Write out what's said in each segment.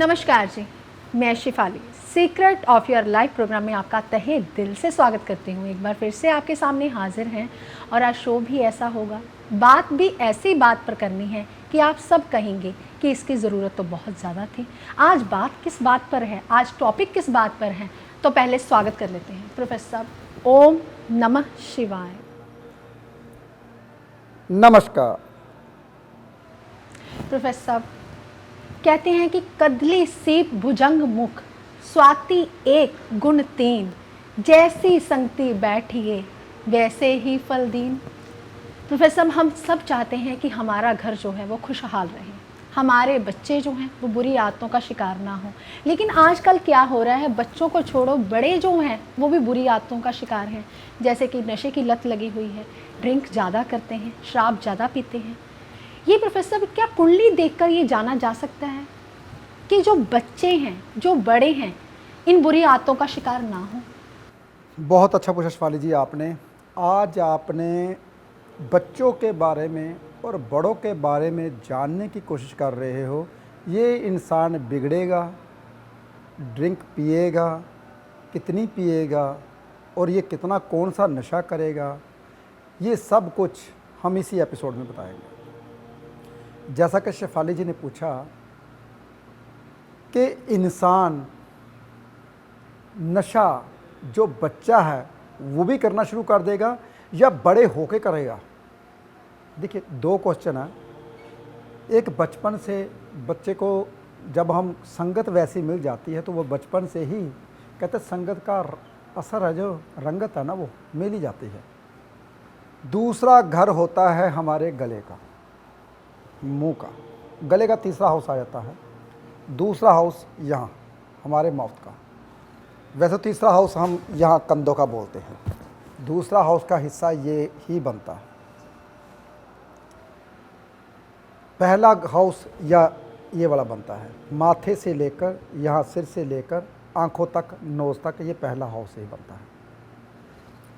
नमस्कार जी, मैं Shifali secret of your life programme में आपका तहे दिल से स्वागत करती हूँ। एक बार फिर से आपके सामने हाजिर हैं और आज शो भी ऐसा होगा, बात भी ऐसी बात पर करनी है कि आप सब कहेंगे कि इसकी ज़रूरत तो बहुत ज़्यादा थी। आज बात किस बात पर है, आज टॉपिक किस बात पर है, तो पहले स्वागत कर लेते हैं प्रोफेसर साहब। ओम नमः शिवाय। नमस्कार। प्रोफेसर साहब कहते हैं कि कदली सीप भुजंग मुख, स्वाति एक गुण तीन, जैसी संगति बैठिए वैसे ही फल दीन। प्रोफेसर साहब हम सब चाहते हैं कि हमारा घर जो है वो खुशहाल रहे, हमारे बच्चे जो हैं वो बुरी आदतों का शिकार ना हो। लेकिन आजकल क्या हो रहा है, बच्चों को छोड़ो बड़े जो हैं वो भी बुरी आदतों का शिकार हैं। जैसे कि नशे की लत लगी हुई है, ड्रिंक ज़्यादा करते हैं, शराब ज़्यादा पीते हैं। ये प्रोफेसर क्या कुंडली देखकर ये जाना जा सकता है कि जो बच्चे हैं, जो बड़े हैं, इन बुरी आदतों का शिकार ना हो? बहुत अच्छा पूछा शिफाली जी आपने। आज आपने बच्चों के बारे में और बड़ों के बारे में जानने की कोशिश कर रहे हो। ये इंसान बिगड़ेगा, ड्रिंक पिएगा, कितनी पिएगा और ये कितना कौन सा नशा करेगा, ये सब कुछ हम इसी एपिसोड में बताएंगे। जैसा कि शिफाली जी ने पूछा कि इंसान नशा जो बच्चा है वो भी करना शुरू कर देगा या बड़े होके करेगा। देखिए, दो क्वेश्चन है। एक, बचपन से बच्चे को जब हम संगत वैसी मिल जाती है तो वो बचपन से ही कहते संगत का असर है, जो रंगत है ना वो मिल ही जाती है। दूसरा घर होता है हमारे गले का, मुंह का। गले का तीसरा हाउस आ जाता है, दूसरा हाउस यहाँ हमारे माउथ का। वैसे तीसरा हाउस हम यहाँ कंधों का बोलते हैं, दूसरा हाउस का हिस्सा ये ही बनता है। पहला हाउस या ये वाला बनता है, माथे से लेकर यहाँ सिर से लेकर आँखों तक, नोज़ तक, ये पहला हाउस ही बनता है।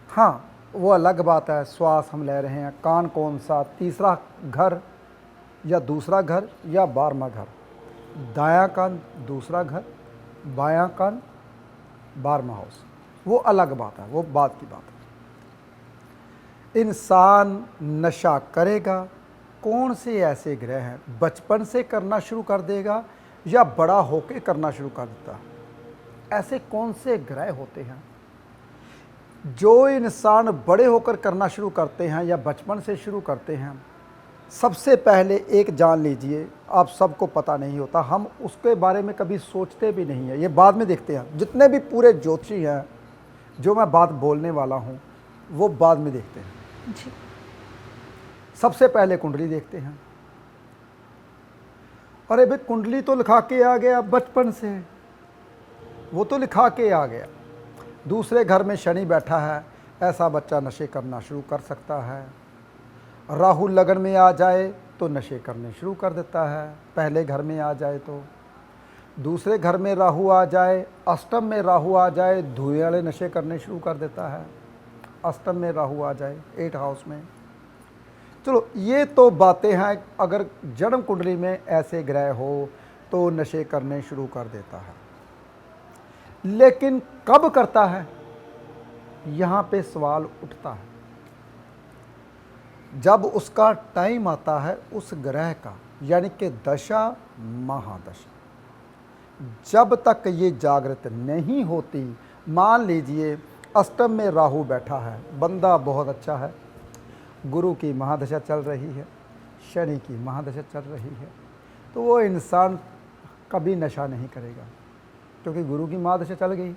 हाँ, वो अलग बात है, श्वास हम ले रहे हैं, कान कौन सा, तीसरा घर या दूसरा घर या 12वां घर, दायां कान दूसरा घर, बायां कान 12वां हाउस, वो अलग बात है, वो बात की बात है। इंसान नशा करेगा, कौन से ऐसे ग्रह हैं, बचपन से करना शुरू कर देगा या बड़ा होके करना शुरू कर देता है? ऐसे कौन से ग्रह होते हैं जो इंसान बड़े होकर करना शुरू करते हैं या बचपन से शुरू करते हैं? सबसे पहले एक जान लीजिए, आप सबको पता नहीं होता, हम उसके बारे में कभी सोचते भी नहीं है, ये बाद में देखते हैं। जितने भी पूरे ज्योतिषी हैं जो मैं बात बोलने वाला हूँ वो बाद में देखते हैं जी। सबसे पहले कुंडली देखते हैं। अरे भाई, कुंडली तो लिखा के आ गया बचपन से, वो तो लिखा के आ गया। दूसरे घर में शनि बैठा है, ऐसा बच्चा नशे करना शुरू कर सकता है। राहु लगन में आ जाए तो नशे करने शुरू कर देता है, पहले घर में आ जाए तो। दूसरे घर में राहु आ जाए, अष्टम में राहु आ जाए, धुएं वाले नशे करने शुरू कर देता है। अष्टम में राहु आ जाए, 8 हाउस में। चलो, ये तो बातें हैं, अगर जन्म कुंडली में ऐसे ग्रह हो तो नशे करने शुरू कर देता है। लेकिन कब करता है, यहाँ पे सवाल उठता है। जब उसका टाइम आता है उस ग्रह का, यानी कि दशा महादशा, जब तक ये जागृत नहीं होती। मान लीजिए अष्टम में राहु बैठा है, बंदा बहुत अच्छा है, गुरु की महादशा चल रही है, शनि की महादशा चल रही है, तो वो इंसान कभी नशा नहीं करेगा क्योंकि गुरु की महादशा चल गई,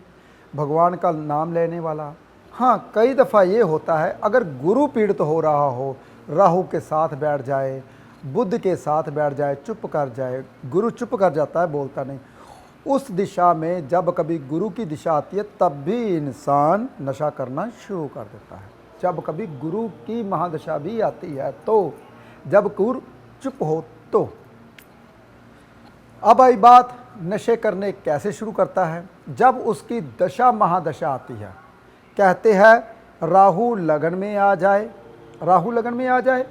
भगवान का नाम लेने वाला। हाँ, कई दफ़ा ये होता है, अगर गुरु पीड़ित हो रहा हो, राहु के साथ बैठ जाए, बुध के साथ बैठ जाए, चुप कर जाए, गुरु चुप कर जाता है, बोलता नहीं, उस दिशा में जब कभी गुरु की दिशा आती है तब भी इंसान नशा करना शुरू कर देता है। जब कभी गुरु की महादशा भी आती है तो, जब गुरु चुप हो तो। अब आई बात, नशे करने कैसे शुरू करता है? जब उसकी दशा महादशा आती है। कहते हैं राहु लगन में आ जाए, राहु लगन में आ जाए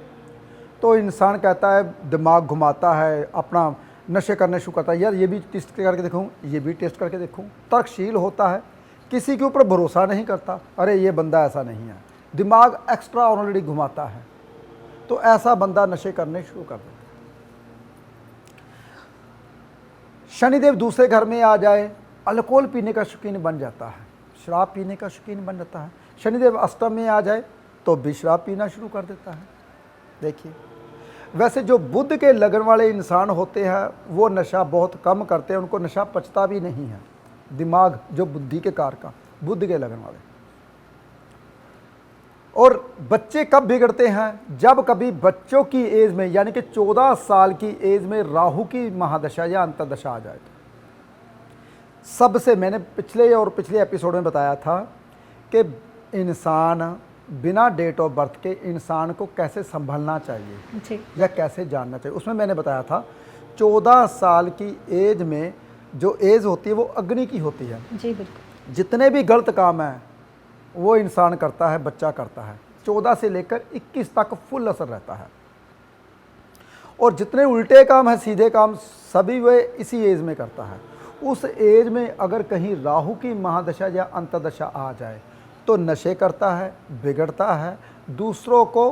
तो इंसान कहता है, दिमाग घुमाता है, अपना नशे करने शुरू करता है, यार ये भी टेस्ट करके देखूँ, ये भी टेस्ट करके देखूँ। तर्कशील होता है, किसी के ऊपर भरोसा नहीं करता, अरे ये बंदा ऐसा नहीं है, दिमाग एक्स्ट्रा ऑलरेडी घुमाता है, तो ऐसा बंदा नशे करने शुरू कर देता है। शनिदेव दूसरे घर में आ जाए, अल्कोहल पीने का शौकीन बन जाता है, शराब पीने का शौकीन बन जाता है। शनिदेव अष्टम में आ जाए तो भी शराब पीना शुरू कर देता है। देखिए, वैसे जो बुध के लगन वाले इंसान होते हैं वो नशा बहुत कम करते हैं, उनको नशा पचता भी नहीं है। दिमाग जो बुद्धि के कार का, बुध के लगन वाले। और बच्चे कब बिगड़ते हैं? जब कभी बच्चों की एज में, यानी कि 14 साल की एज में राहु की महादशा या अंतर्दशा आ जाए तो सबसे, मैंने पिछले एपिसोड में बताया था कि इंसान बिना डेट ऑफ बर्थ के इंसान को कैसे संभलना चाहिए जी। या कैसे जानना चाहिए। उसमें मैंने बताया था 14 साल की एज में जो एज होती है वो अग्नि की होती है। जी बिल्कुल। जितने भी गलत काम हैं वो इंसान करता है, बच्चा करता है। 14 से लेकर 21 तक फुल असर रहता है। और जितने उल्टे काम हैं, सीधे काम, सभी वे इसी एज में करता है। उस एज में अगर कहीं राहु की महादशा या अंतर्दशा आ जाए तो नशे करता है, बिगड़ता है, दूसरों को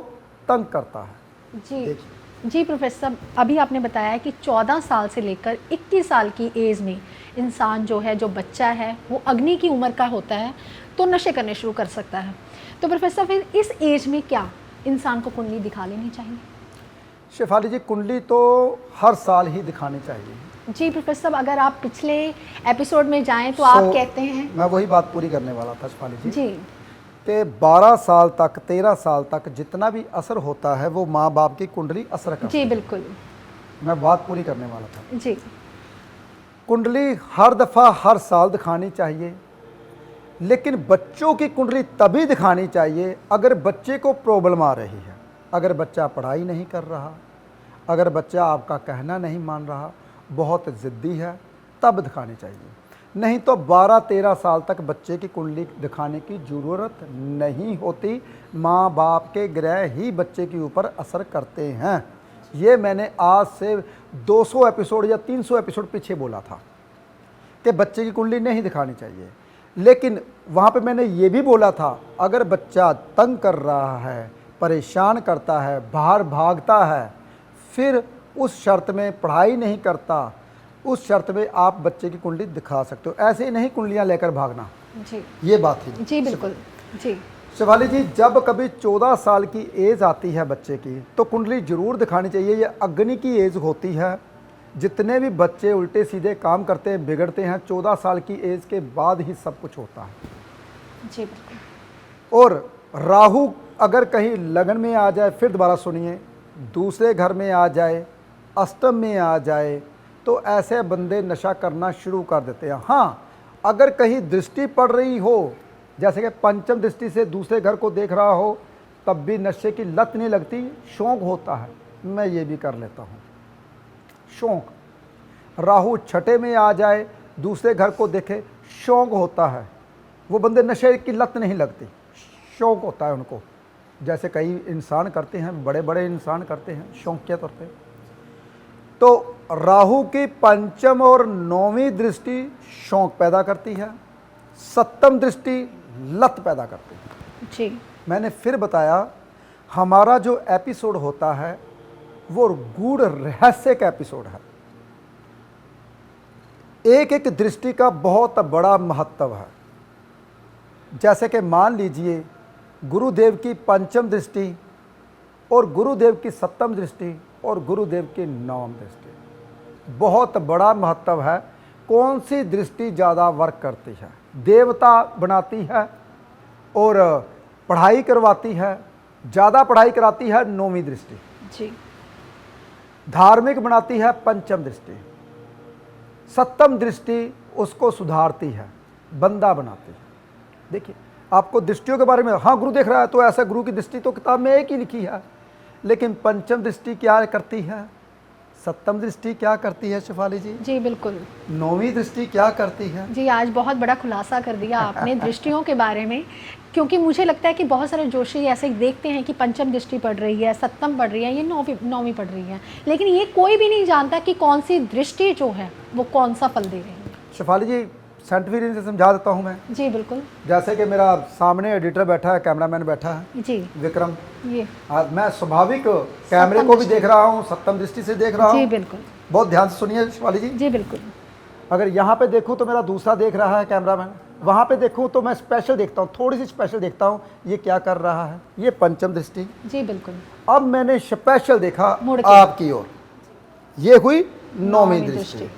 तंग करता है। जी प्रोफेसर साहब, अभी आपने बताया कि 14 साल से लेकर 21 साल की एज में इंसान जो है, जो बच्चा है, वो अग्नि की उम्र का होता है तो नशे करने शुरू कर सकता है। तो प्रोफेसर फिर इस एज में क्या इंसान को कुंडली दिखा लेनी चाहिए? शेफाली जी, कुंडली तो हर साल ही दिखानी चाहिए। जी प्रोफेसर साहब, अगर आप पिछले एपिसोड में जाएं तो आप कहते हैं, मैं वही बात पूरी करने वाला था शेफाली जी जी, कि 12 साल तक, 13 साल तक जितना भी असर होता है वो माँ बाप की कुंडली असर करती जी है। बिल्कुल, मैं बात पूरी करने वाला था। जी। कुंडली हर दफ़ा हर साल दिखानी चाहिए, लेकिन बच्चों की कुंडली तभी दिखानी चाहिए अगर बच्चे को प्रॉब्लम आ रही है, अगर बच्चा पढ़ाई नहीं कर रहा, अगर बच्चा आपका कहना नहीं मान रहा, बहुत ज़िद्दी है, तब दिखानी चाहिए। नहीं तो 12-13 साल तक बच्चे की कुंडली दिखाने की ज़रूरत नहीं होती। माँ बाप के ग्रह ही बच्चे के ऊपर असर करते हैं। ये मैंने आज से 200 एपिसोड या 300 एपिसोड पीछे बोला था कि बच्चे की कुंडली नहीं दिखानी चाहिए। लेकिन वहाँ पे मैंने ये भी बोला था, अगर बच्चा तंग कर रहा है, परेशान करता है, बाहर भागता है, फिर उस शर्त में पढ़ाई नहीं करता, उस शर्त में आप बच्चे की कुंडली दिखा सकते हो। ऐसे ही नहीं कुंडलियाँ लेकर भागना। जी, ये बात थी। जी बिल्कुल। जी शिवाली जी, जब कभी 14 साल की एज आती है बच्चे की तो कुंडली जरूर दिखानी चाहिए। ये अग्नि की एज होती है। जितने भी बच्चे उल्टे सीधे काम करते हैं, बिगड़ते हैं, 14 साल की एज के बाद ही सब कुछ होता है। जी बिल्कुल। और राहु अगर कहीं लगन में आ जाए, फिर दोबारा सुनिए, दूसरे घर में आ जाए, अष्टम में आ जाए, तो ऐसे बंदे नशा करना शुरू कर देते हैं। हाँ, अगर कहीं दृष्टि पड़ रही हो, जैसे कि पंचम दृष्टि से दूसरे घर को देख रहा हो, तब भी नशे की लत नहीं लगती, शौक होता है, मैं ये भी कर लेता हूँ, शौक। राहु छठे में आ जाए, दूसरे घर को देखे, शौक होता है। वो बंदे नशे की लत नहीं लगती, शौक होता है उनको, जैसे कई इंसान करते हैं, बड़े बड़े इंसान करते हैं शौक के तौर पे। तो राहु की पंचम और 9वीं दृष्टि शौक पैदा करती है, 7वीं दृष्टि लत पैदा करती है। जी, मैंने फिर बताया, हमारा जो एपिसोड होता है वो गूढ़ रहस्य का एपिसोड है। एक एक दृष्टि का बहुत बड़ा महत्व है। जैसे कि मान लीजिए गुरुदेव की पंचम दृष्टि और गुरुदेव की 7वीं दृष्टि और गुरुदेव की 9वीं दृष्टि, बहुत बड़ा महत्व है। कौन सी दृष्टि ज़्यादा वर्क करती है? देवता बनाती है और पढ़ाई करवाती है, ज़्यादा पढ़ाई कराती है 9वीं दृष्टि। जी, धार्मिक बनाती है पंचम दृष्टि, 7वीं दृष्टि उसको सुधारती है, बंदा बनाती है। देखिए, आपको दृष्टियों के बारे में, हाँ गुरु देख रहा है तो ऐसा, गुरु की दृष्टि तो किताब में एक ही लिखी है, लेकिन पंचम दृष्टि क्या करती है? सप्तम दृष्टि क्या करती है शेफाली जी? जी बिल्कुल। नौवीं दृष्टि क्या करती है? जी, आज बहुत बड़ा खुलासा कर दिया आपने दृष्टियों के बारे में, क्योंकि मुझे लगता है कि बहुत सारे जोशी ऐसे देखते हैं कि पंचम दृष्टि पड़ रही है, सप्तम पड़ रही है, ये नौवीं पड़ रही है, लेकिन ये कोई भी नहीं जानता कि कौन सी दृष्टि जो है वो कौन सा फल दे रही है। शेफाली जी, साइंटिफिक रीजन से समझा देता हूँ मैं। जी बिल्कुल। जैसे कि मेरा सामने एडिटर बैठा है, कैमरामैन बैठा है जी। विक्रम, ये मैं स्वाभाविक कैमरे को भी देख रहा हूँ, सप्तम दृष्टि से देख रहा जी हूँ। बिल्कुल। बहुत ध्यान से सुनिए शेफाली जी। जी बिल्कुल। अगर यहाँ पे देखूँ तो मेरा दूसरा देख रहा है कैमरामैन, वहाँ पे देखूँ तो मैं स्पेशल देखता हूँ, थोड़ी सी स्पेशल देखता हूँ, ये क्या कर रहा है, ये पंचम दृष्टि। जी बिल्कुल। अब मैंने स्पेशल देखा मुड़ के। आपकी ओर, ये हुई नौवीं दृष्टि।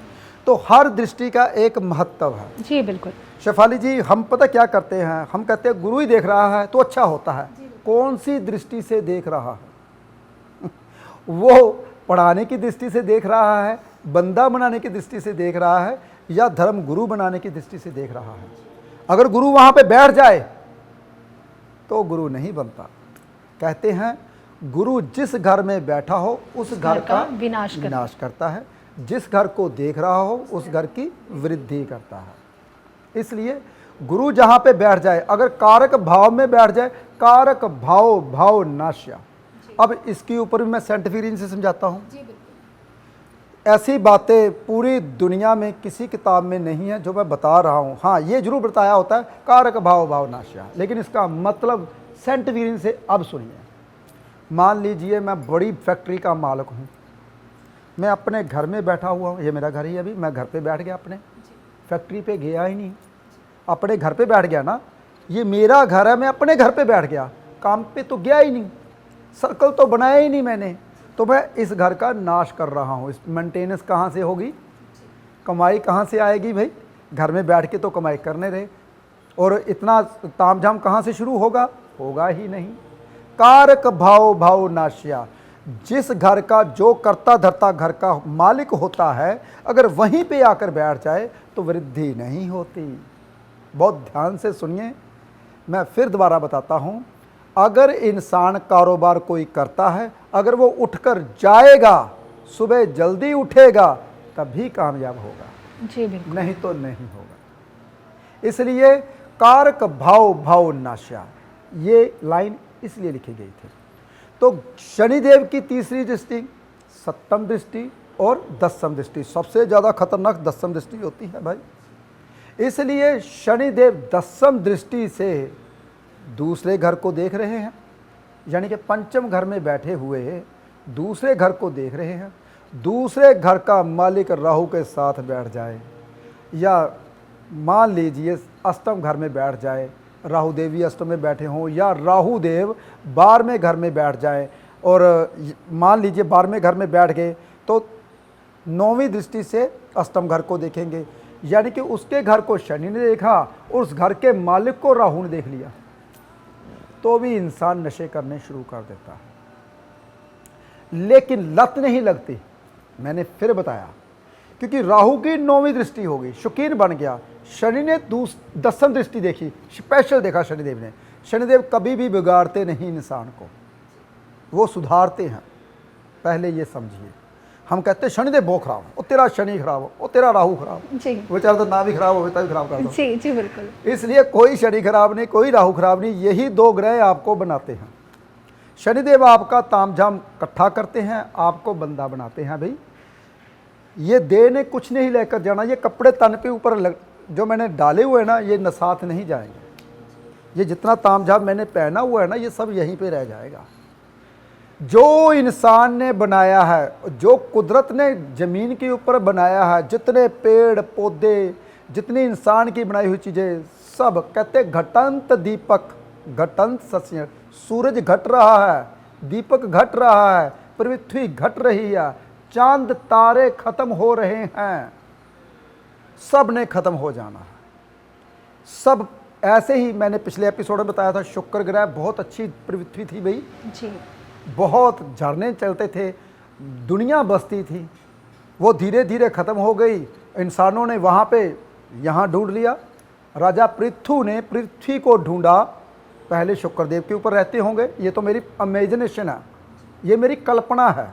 तो हर दृष्टि का एक महत्व है। जी बिल्कुल। शेफाली जी, हम पता क्या करते हैं, हम कहते हैं गुरु ही देख रहा है तो अच्छा होता है। कौन सी दृष्टि से देख रहा है? वो पढ़ाने की दृष्टि से देख रहा है, बंदा बनाने की दृष्टि से देख रहा है, या धर्म गुरु बनाने की दृष्टि से देख रहा है? अगर गुरु वहां पे बैठ जाए तो गुरु नहीं बनता। कहते हैं गुरु जिस घर में बैठा हो उस घर का विनाश करता है, जिस घर को देख रहा हो उस घर की वृद्धि करता है। इसलिए गुरु जहां पे बैठ जाए, अगर कारक भाव में बैठ जाए, कारक भाव भाव नाश्य। अब इसके ऊपर भी मैं साइंटिफिक रीजन से समझाता हूं। ऐसी बातें पूरी दुनिया में किसी किताब में नहीं है जो मैं बता रहा हूं। हाँ, ये जरूर बताया होता है कारक भाव भाव नाश्य, लेकिन इसका मतलब साइंटिफिक रीजन से अब सुनिए। मान लीजिए मैं बड़ी फैक्ट्री का मालिक हूँ, मैं अपने घर में बैठा हुआ हूँ, ये मेरा घर ही अभी, मैं घर पे बैठ गया, अपने फैक्ट्री पे गया ही नहीं, अपने घर पे बैठ गया ना। ये मेरा घर है, मैं अपने घर पे बैठ गया, काम पे तो गया ही नहीं, सर्कल तो बनाया ही नहीं मैंने, तो मैं इस घर का नाश कर रहा हूँ। इस मेंटेनेंस कहाँ से होगी, कमाई कहाँ से आएगी भाई? घर में बैठ के तो कमाई करने रहे, और इतना तामझाम कहाँ से शुरू होगा? होगा ही नहीं। कारक भाव भाव नाश्या, जिस घर का जो करता धरता घर का मालिक होता है, अगर वहीं पे आकर बैठ जाए तो वृद्धि नहीं होती। बहुत ध्यान से सुनिए, मैं फिर दोबारा बताता हूँ। अगर इंसान कारोबार कोई करता है, अगर वो उठकर जाएगा, सुबह जल्दी उठेगा, तभी कामयाब होगा, जी बिल्कुल, नहीं तो नहीं होगा। इसलिए कारक भाव भाव नाश्या, ये लाइन इसलिए लिखी गई थी। तो शनिदेव की तीसरी दृष्टि, सप्तम दृष्टि और दसम दृष्टि, सबसे ज़्यादा खतरनाक दसम दृष्टि होती है भाई। इसलिए शनिदेव दसम दृष्टि से दूसरे घर को देख रहे हैं, यानी कि पंचम घर में बैठे हुए दूसरे घर को देख रहे हैं। दूसरे घर का मालिक राहु के साथ बैठ जाए, या मान लीजिए अष्टम घर में बैठ जाए, राहु देवी अष्टम में बैठे हों, या राहु देव 12वें घर में बैठ जाए, और मान लीजिए 12वें घर में बैठ गए तो 9वीं दृष्टि से अष्टम घर को देखेंगे, यानी कि उसके घर को शनि ने देखा और उस घर के मालिक को राहु ने देख लिया, तो भी इंसान नशे करने शुरू कर देता है। लेकिन लत नहीं लगती, मैंने फिर बताया, क्योंकि राहु की 9वीं दृष्टि होगी, शौकीन बन गया। शनि ने दसम दृष्टि देखी, स्पेशल देखा शनिदेव ने। शनिदेव कभी भी बिगाड़ते नहीं इंसान को, वो सुधारते हैं। पहले ये समझिए। हम कहते हैं शनिदेव बहुत खराब हो, तेरा शनि खराब हो, तेरा राहु खराब हो, जी बेचारा तो ना भी खराब हो तभी खराब कर दो। जी जी बिल्कुल। इसलिए कोई शनि खराब नहीं, कोई राहु खराब नहीं, यही दो ग्रह आपको बनाते हैं। शनिदेव आपका तामझाम इकट्ठा करते हैं, आपको बंदा बनाते हैं। भाई ये देह ने कुछ नहीं लेकर जाना, ये कपड़े तन पे ऊपर जो मैंने डाले हुए हैं ना, ये नसात नहीं जाएंगे। ये जितना तामझाम मैंने पहना हुआ है ना, ये सब यहीं पे रह जाएगा। जो इंसान ने बनाया है, जो कुदरत ने ज़मीन के ऊपर बनाया है, जितने पेड़ पौधे, जितनी इंसान की बनाई हुई चीज़ें, सब कहते घटंत दीपक घटंत सस्य, सूरज घट रहा है, दीपक घट रहा है, पृथ्वी घट रही है, चांद तारे खत्म हो रहे हैं, सब ने खत्म हो जाना है। सब ऐसे ही मैंने पिछले एपिसोड में बताया था, शुक्र ग्रह बहुत अच्छी पृथ्वी थी भाई जी, बहुत झरने चलते थे, दुनिया बसती थी, वो धीरे धीरे ख़त्म हो गई। इंसानों ने वहाँ पे यहाँ ढूंढ लिया, राजा पृथु ने पृथ्वी को ढूंढा। पहले शुक्रदेव के ऊपर रहते होंगे, ये तो मेरी इमेजिनेशन है, ये मेरी कल्पना है,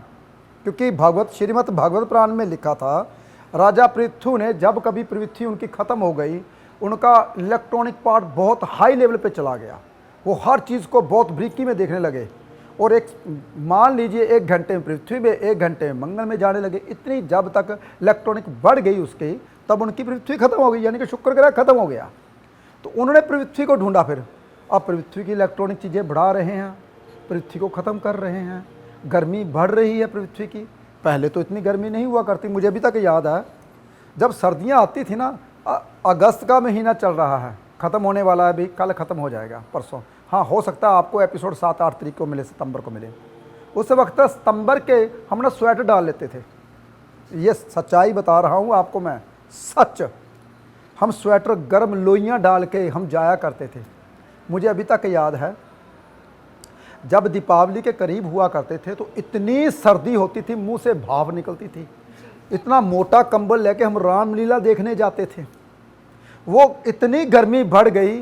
क्योंकि भागवत श्रीमद् भागवत पुराण में लिखा था, राजा पृथु ने जब कभी पृथ्वी उनकी ख़त्म हो गई, उनका इलेक्ट्रॉनिक पार्ट बहुत हाई लेवल पे चला गया, वो हर चीज़ को बहुत बारीकी में देखने लगे, और एक मान लीजिए 1 घंटे में पृथ्वी में, 1 घंटे में मंगल में जाने लगे। इतनी जब तक इलेक्ट्रॉनिक बढ़ गई उसकी, तब उनकी पृथ्वी खत्म हो गई, यानी कि शुक्र ग्रह खत्म हो गया। तो उन्होंने पृथ्वी को ढूंढा फिर, अब पृथ्वी की इलेक्ट्रॉनिक चीज़ें बढ़ा रहे हैं, पृथ्वी को ख़त्म कर रहे हैं, गर्मी बढ़ रही है पृथ्वी की। पहले तो इतनी गर्मी नहीं हुआ करती, मुझे अभी तक याद है जब सर्दियाँ आती थी ना, अगस्त का महीना चल रहा है, ख़त्म होने वाला है, अभी कल ख़त्म हो जाएगा, परसों। हाँ, हो सकता है आपको एपिसोड 7-8 तारीख को मिले, सितंबर को मिले। उस वक्त सितंबर के हम ना स्वेटर डाल लेते थे, ये सच्चाई बता रहा हूँ आपको मैं, सच। हम स्वेटर गर्म लोइयाँ डाल के हम जाया करते थे। मुझे अभी तक याद है जब दीपावली के करीब हुआ करते थे तो इतनी सर्दी होती थी, मुंह से भाप निकलती थी। इतना मोटा कंबल लेके हम रामलीला देखने जाते थे। वो इतनी गर्मी बढ़ गई,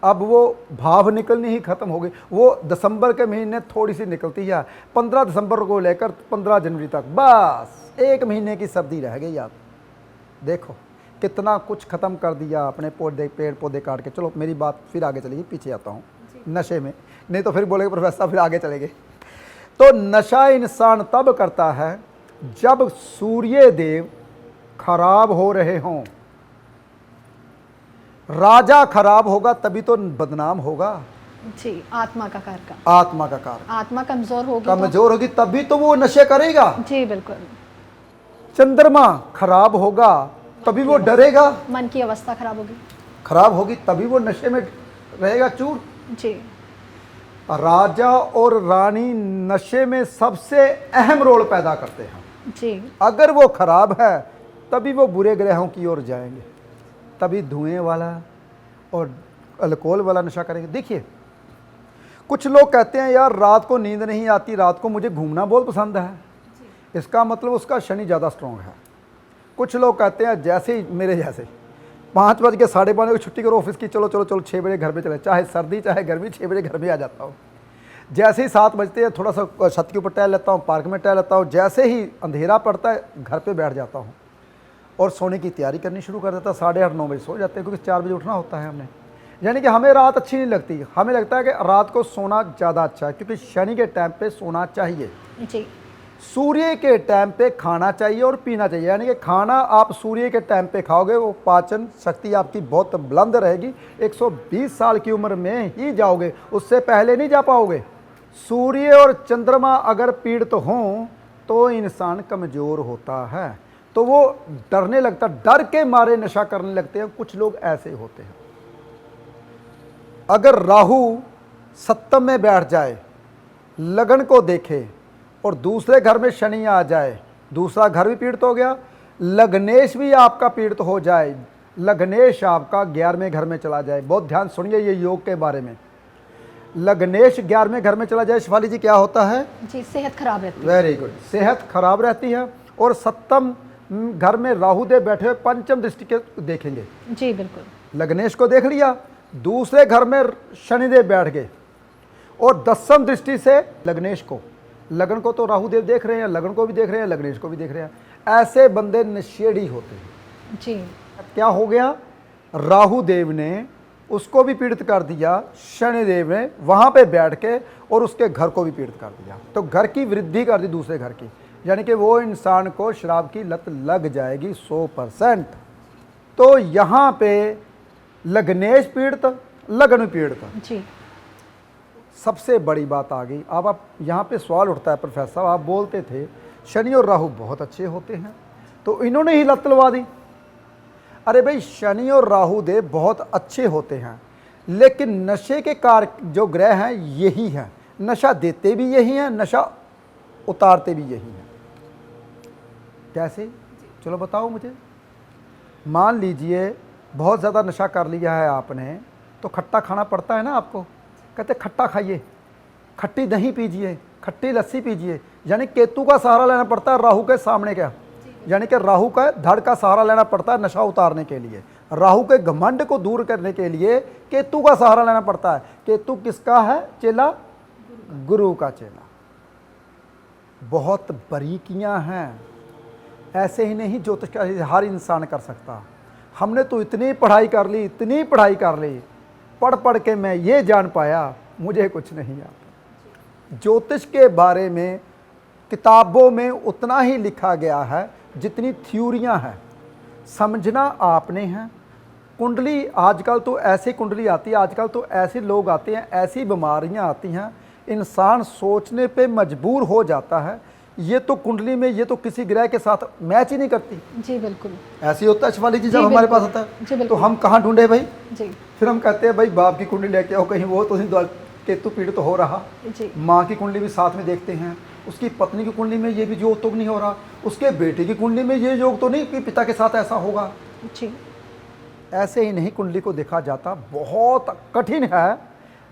अब वो भाप निकलनी ही ख़त्म हो गई। वो दिसंबर के महीने थोड़ी सी निकलती है, 15 दिसंबर को लेकर 15 जनवरी तक बस 1 महीने की सर्दी रह गई। आप देखो कितना कुछ ख़त्म कर दिया अपने पौधे, पेड़ पौधे काट के। चलो मेरी बात फिर आगे चलेगी, पीछे आता हूँ नशे में, नहीं तो फिर बोलेंगे प्रोफेसर फिर आगे चलेंगे। तो नशा इंसान तब करता है जब सूर्य देव खराब हो रहे हों। राजा खराब होगा तभी तो बदनाम होगा जी, आत्मा का कारक, आत्मा का कारक। आत्मा कमजोर होगी कमजोर होगी तभी तो वो नशे करेगा। जी बिल्कुल। चंद्रमा खराब होगा तभी वो डरेगा, मन की अवस्था खराब होगी, खराब होगी तभी वो नशे में रहेगा चूर। जी। राजा और रानी नशे में सबसे अहम रोल पैदा करते हैं जी। अगर वो खराब है तभी वो बुरे ग्रहों की ओर जाएंगे, तभी धुएं वाला और अल्कोहल वाला नशा करेंगे। देखिए कुछ लोग कहते हैं यार रात को नींद नहीं आती, रात को मुझे घूमना बहुत पसंद है, इसका मतलब उसका शनि ज़्यादा स्ट्रॉन्ग है। कुछ लोग कहते हैं जैसे ही मेरे जैसे 5 बज के 5:30 बजे छुट्टी करो ऑफिस की, चलो चलो चलो 6 बजे घर पे चले, चाहे सर्दी चाहे गर्मी 6 बजे घर में आ जाता हूँ। जैसे ही 7 बजते हैं थोड़ा सा छत के ऊपर टहल लेता हूँ, पार्क में टहल लेता हूँ, जैसे ही अंधेरा पड़ता है घर पे बैठ जाता हूँ और सोने की तैयारी करनी शुरू कर देता। 8:30-9 बजे सो जाते हैं क्योंकि 4 बजे उठना होता है हमने। यानी कि हमें रात अच्छी नहीं लगती, हमें लगता है कि रात को सोना ज़्यादा अच्छा है क्योंकि शनि के टाइम पे सोना चाहिए जी। सूर्य के टाइम पे खाना चाहिए और पीना चाहिए। यानी कि खाना आप सूर्य के टाइम पे खाओगे, वो पाचन शक्ति आपकी बहुत बुलंद रहेगी, 120 साल की उम्र में ही जाओगे, उससे पहले नहीं जा पाओगे। सूर्य और चंद्रमा अगर पीड़ित हों तो इंसान कमज़ोर होता है, तो वो डरने लगता, डर के मारे नशा करने लगते हैं। कुछ लोग ऐसे होते हैं। अगर राहु सप्तम में बैठ जाए, लगन को देखे और दूसरे घर में शनि आ जाए, दूसरा घर भी पीड़ित हो गया, लग्नेश भी आपका पीड़ित हो जाए, लग्नेश आपका 11वें घर में चला जाए। बहुत ध्यान सुनिए ये योग के बारे में। लग्नेश 11वें घर में चला जाए शिफाली जी, क्या होता है जी? सेहत खराब रहती है। वेरी गुड, सेहत खराब रहती है। और सप्तम घर में राहु देव बैठे हुए पंचम दृष्टि के देखेंगे। जी बिल्कुल। लग्नेश को देख लिया, दूसरे घर में शनिदेव बैठ गए और 10वीं दृष्टि से लग्नेश को, लगन को तो राहु देव देख रहे हैं, लगन को भी देख रहे हैं, लग्नेश को भी देख रहे हैं। ऐसे बंदे नशेड़ी होते हैं जी। क्या हो गया, राहु देव ने उसको भी पीड़ित कर दिया, शनिदेव ने वहाँ पे बैठ के और उसके घर को भी पीड़ित कर दिया, तो घर की वृद्धि कर दी दूसरे घर की। यानी कि वो इंसान को शराब की लत लग जाएगी 100%। तो यहाँ पे लग्नेश पीड़ित, लगन पीड़ित। जी। सबसे बड़ी बात आ गई। अब आप यहाँ पे सवाल उठता है प्रोफेसर, आप बोलते थे शनि और राहु बहुत अच्छे होते हैं, तो इन्होंने ही लत लगा दी। अरे भाई शनि और राहु देव बहुत अच्छे होते हैं, लेकिन नशे के कारक जो ग्रह हैं यही हैं, नशा देते भी यही हैं, नशा उतारते भी यही हैं। कैसे? चलो बताओ मुझे। मान लीजिए बहुत ज़्यादा नशा कर लिया है आपने, तो खट्टा खाना पड़ता है ना आपको, कहते खट्टा खाइए, खट्टी दही पीजिए, खट्टी लस्सी पीजिए। यानी केतु का सहारा लेना पड़ता है राहु के सामने, क्या यानी कि राहु का धड़ का सहारा लेना पड़ता है नशा उतारने के लिए, राहु के घमंड को दूर करने के लिए केतु का सहारा लेना पड़ता है। केतु किसका है चेला? गुरु का चेला। बहुत बारीकियां हैं। ऐसे ही नहीं ज्योतिष का हर इंसान कर सकता। हमने तो इतनी पढ़ाई कर ली, इतनी पढ़ाई कर ली, पढ़ पढ़ के मैं ये जान पाया मुझे कुछ नहीं आता। ज्योतिष के बारे में किताबों में उतना ही लिखा गया है जितनी थ्योरियां हैं, समझना आपने है। कुंडली आजकल तो ऐसी कुंडली आती है, आजकल तो ऐसे लोग आते हैं, ऐसी बीमारियां आती हैं, इंसान सोचने पे मजबूर हो जाता है ये तो कुंडली में ये तो किसी ग्रह के साथ मैच ही नहीं करती। जी बिल्कुल ऐसे ही होता है शिवाली जी, जब जी, हमारे बिल्कुल। पास आता जी, है बिल्कुल। तो हम कहाँ ढूंढे भाई। जी फिर हम कहते हैं भाई बाप की कुंडली लेके आओ, कहीं वो तो नहीं केतु पीड़ित तो हो रहा। जी माँ की कुंडली भी साथ में देखते हैं, उसकी पत्नी की कुंडली में ये भी योग तो नहीं हो रहा, उसके बेटे की कुंडली में ये योग तो नहीं कि पिता के साथ ऐसा होगा। जी ऐसे ही नहीं कुंडली को देखा जाता, बहुत कठिन है।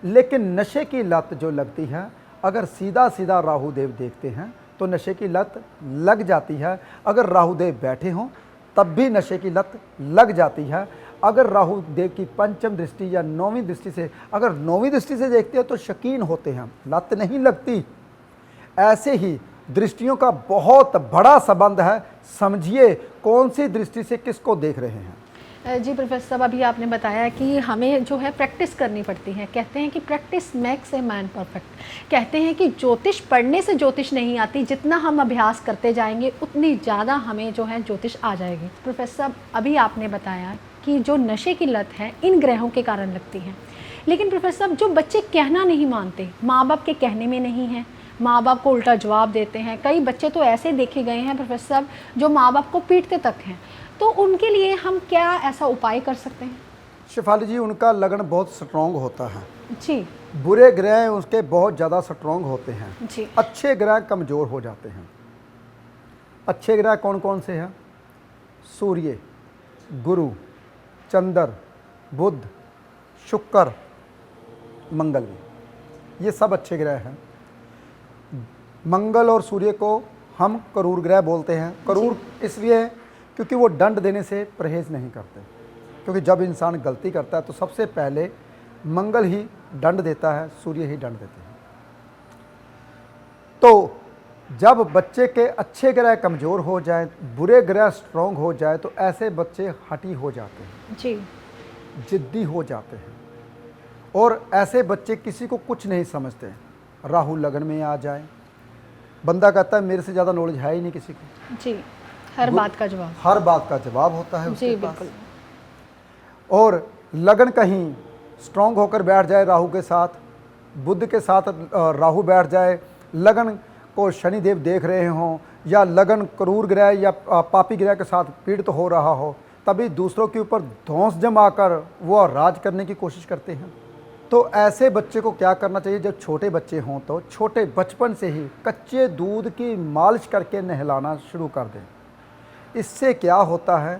लेकिन नशे की लत जो लगती है, अगर सीधा सीधा राहुदेव देखते हैं तो नशे की लत लग जाती है। अगर राहुदेव बैठे हों तब भी नशे की लत लग जाती है। अगर राहुदेव की पंचम दृष्टि या नौवीं दृष्टि से, अगर नौवीं दृष्टि से देखते हैं तो शकीन होते हैं, लत नहीं लगती। ऐसे ही दृष्टियों का बहुत बड़ा संबंध है। समझिए कौन सी दृष्टि से किसको देख रहे हैं। जी प्रोफेसर साहब, अभी आपने बताया कि हमें जो है प्रैक्टिस करनी पड़ती है। कहते हैं कि practice makes a man perfect. कहते हैं कि ज्योतिष पढ़ने से ज्योतिष नहीं आती, जितना हम अभ्यास करते जाएंगे उतनी ज़्यादा हमें जो है ज्योतिष आ जाएगी। प्रोफेसर साहब, अभी आपने बताया कि जो नशे की लत है इन ग्रहों के कारण लगती है। लेकिन प्रोफेसर साहब, जो बच्चे कहना नहीं मानते, माँ बाप के कहने में नहीं है, माँ बाप को उल्टा जवाब देते हैं, कई बच्चे तो ऐसे देखे गए हैं प्रोफेसर साहब जो माँ बाप को पीटते तक हैं, तो उनके लिए हम क्या ऐसा उपाय कर सकते हैं? शिफाली जी, उनका लगन बहुत स्ट्रॉन्ग होता है। जी बुरे ग्रह उसके बहुत ज़्यादा स्ट्रॉन्ग होते हैं। जी अच्छे ग्रह कमज़ोर हो जाते हैं। अच्छे ग्रह कौन कौन से हैं? सूर्य, गुरु, चंद्र, बुध, शुक्र, मंगल, ये सब अच्छे ग्रह हैं। मंगल और सूर्य को हम करूर ग्रह बोलते हैं। करूर इसलिए क्योंकि वो दंड देने से परहेज़ नहीं करते, क्योंकि जब इंसान गलती करता है तो सबसे पहले मंगल ही दंड देता है, सूर्य ही दंड देते हैं। तो जब बच्चे के अच्छे ग्रह कमज़ोर हो जाए, बुरे ग्रह स्ट्रॉन्ग हो जाए, तो ऐसे बच्चे हठी हो जाते हैं, जी जिद्दी हो जाते हैं, और ऐसे बच्चे किसी को कुछ नहीं समझते। राहु लगन में आ जाए, बंदा कहता है मेरे से ज़्यादा नॉलेज है ही नहीं किसी को। जी हर बात का जवाब। हर बात का जवाब होता है उसके जी पास। बिल्कुल। और लगन कहीं स्ट्रॉन्ग होकर बैठ जाए राहु के साथ, बुध के साथ राहु बैठ जाए, लगन को शनिदेव देख रहे हों, या लगन क्रूर ग्रह या पापी ग्रह के साथ पीड़ित हो रहा हो, तभी दूसरों के ऊपर धौंस जमाकर वो राज करने की कोशिश करते हैं। तो ऐसे बच्चे को क्या करना चाहिए? जब छोटे बच्चे हों तो छोटे बचपन से ही कच्चे दूध की मालिश करके नहलाना शुरू कर दें। इससे क्या होता है?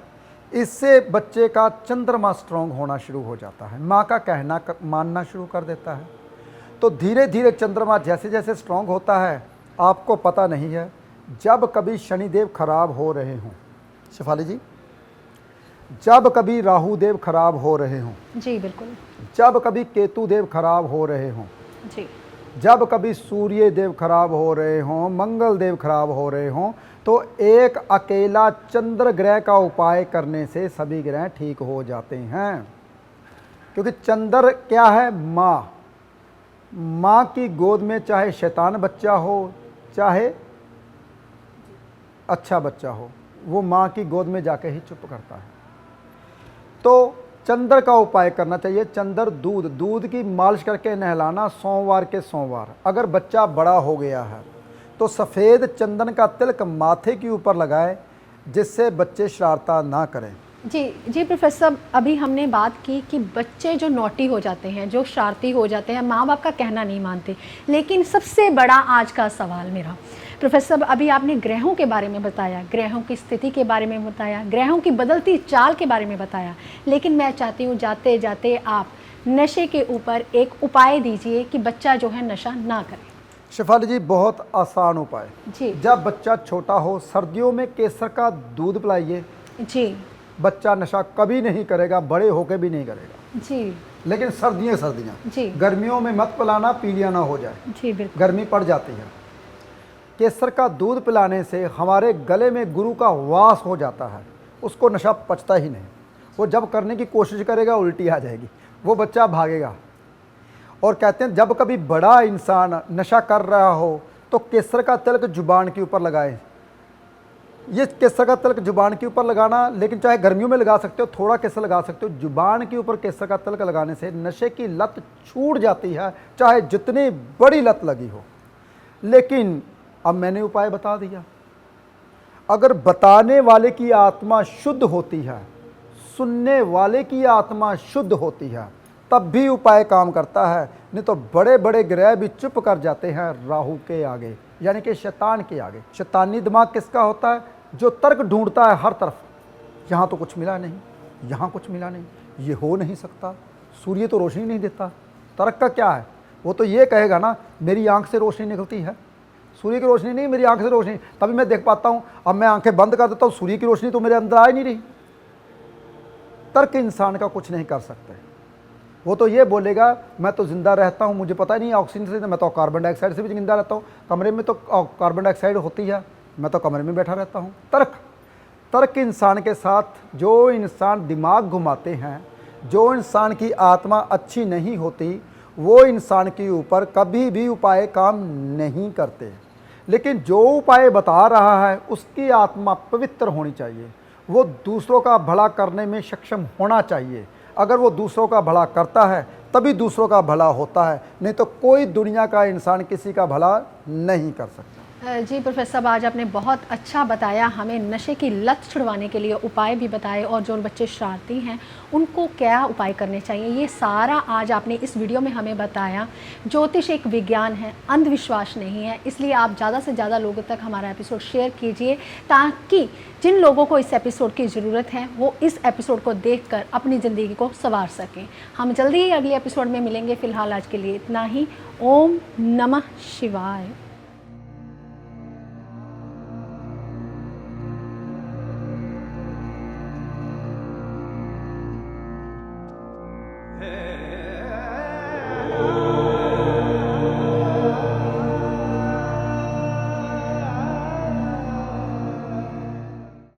इससे बच्चे का चंद्रमा स्ट्रॉन्ग होना शुरू हो जाता है, माँ का कहना मानना शुरू कर देता है। तो धीरे धीरे चंद्रमा जैसे जैसे स्ट्रॉन्ग होता है, आपको पता नहीं है, जब कभी शनिदेव खराब हो रहे हों, शिफाली जी, जब कभी राहुदेव खराब हो रहे हों, जी बिल्कुल। जब कभी केतु देव खराब हो रहे हों, जी जब कभी सूर्य देव खराब हो रहे हों, मंगल देव खराब हो रहे हों, तो एक अकेला चंद्र ग्रह का उपाय करने से सभी ग्रह ठीक हो जाते हैं। क्योंकि चंद्र क्या है? माँ। माँ की गोद में चाहे शैतान बच्चा हो, चाहे अच्छा बच्चा हो, वो माँ की गोद में जाके ही चुप करता है। तो चंद्र का उपाय करना चाहिए। चंद्र दूध की मालिश करके नहलाना सोमवार के सोमवार। अगर बच्चा बड़ा हो गया है तो सफ़ेद चंदन का तिलक माथे के ऊपर लगाए, जिससे बच्चे शरारता ना करें। जी प्रोफेसर साहब, अभी हमने बात की कि बच्चे जो नॉटी हो जाते हैं, जो शरारती हो जाते हैं, माँ बाप का कहना नहीं मानते। लेकिन सबसे बड़ा आज का सवाल मेरा प्रोफेसर साहब, अभी आपने ग्रहों के बारे में बताया, ग्रहों की स्थिति के बारे में बताया, ग्रहों की बदलती चाल के बारे में बताया, लेकिन मैं चाहती हूँ जाते जाते आप नशे के ऊपर एक उपाय दीजिए कि बच्चा जो है नशा ना करे। शिफाली जी, बहुत आसान उपाय। जी जब बच्चा छोटा हो, सर्दियों में केसर का दूध पिलाइए। जी बच्चा नशा कभी नहीं करेगा, बड़े होके भी नहीं करेगा। जी लेकिन सर्दियाँ जी गर्मियों में मत पिलाना, पीलिया ना हो जाए, जी बिल्कुल। गर्मी पड़ जाती है। केसर का दूध पिलाने से हमारे गले में गुरु का वास हो जाता है, उसको नशा पचता ही नहीं। वो जब करने की कोशिश करेगा उल्टी आ जाएगी, वो बच्चा भागेगा। और कहते हैं जब कभी बड़ा इंसान नशा कर रहा हो तो केसर का तिलक जुबान के ऊपर लगाए। ये केसर का तिलक जुबान के ऊपर लगाना, लेकिन चाहे गर्मियों में लगा सकते हो, थोड़ा केसर लगा सकते हो। जुबान के ऊपर केसर का तिलक लगाने से नशे की लत छूट जाती है, चाहे जितनी बड़ी लत लगी हो। लेकिन अब मैंने उपाय बता दिया। अगर बताने वाले की आत्मा शुद्ध होती है, सुनने वाले की आत्मा शुद्ध होती है, तब भी उपाय काम करता है। नहीं तो बड़े बड़े ग्रह भी चुप कर जाते हैं राहु के आगे, यानी कि शैतान के आगे। शैतानी दिमाग किसका होता है? जो तर्क ढूंढता है हर तरफ, यहाँ तो कुछ मिला नहीं, यहाँ कुछ मिला नहीं, ये हो नहीं सकता, सूर्य तो रोशनी नहीं देता। तर्क का क्या है? वो तो ये कहेगा ना मेरी आंख से रोशनी निकलती है, सूर्य की रोशनी नहीं, मेरी आंख से रोशनी, तभी मैं देख पाता हूँ। अब मैं आंखें बंद कर देता हूँ, सूर्य की रोशनी तो मेरे अंदर आ ही नहीं रही। तर्क इंसान का कुछ नहीं कर सकते। वो तो ये बोलेगा मैं तो ज़िंदा रहता हूँ, मुझे पता नहीं ऑक्सीजन से, मैं तो कार्बन डाइऑक्साइड से भी जिंदा रहता हूँ, कमरे में तो कार्बन डाइऑक्साइड होती है, मैं तो कमरे में बैठा रहता हूँ। तर्क इंसान के साथ जो इंसान दिमाग घुमाते हैं, जो इंसान की आत्मा अच्छी नहीं होती, वो इंसान के ऊपर कभी भी उपाय काम नहीं करते। लेकिन जो उपाय बता रहा है उसकी आत्मा पवित्र होनी चाहिए, वो दूसरों का भला करने में सक्षम होना चाहिए। अगर वो दूसरों का भला करता है तभी दूसरों का भला होता है, नहीं तो कोई दुनिया का इंसान किसी का भला नहीं कर सकता। जी प्रोफेसर साहब, आज आपने बहुत अच्छा बताया, हमें नशे की लत छुड़वाने के लिए उपाय भी बताए, और जो बच्चे शरारती हैं उनको क्या उपाय करने चाहिए, ये सारा आज आपने इस वीडियो में हमें बताया। ज्योतिष एक विज्ञान है, अंधविश्वास नहीं है, इसलिए आप ज़्यादा से ज़्यादा लोगों तक हमारा एपिसोड शेयर कीजिए, ताकि जिन लोगों को इस एपिसोड की ज़रूरत है वो इस एपिसोड को देखकर अपनी ज़िंदगी को संवार सकें। हम जल्दी ही अगले एपिसोड में मिलेंगे। फ़िलहाल आज के लिए इतना ही। ओम नमः शिवाय। Hey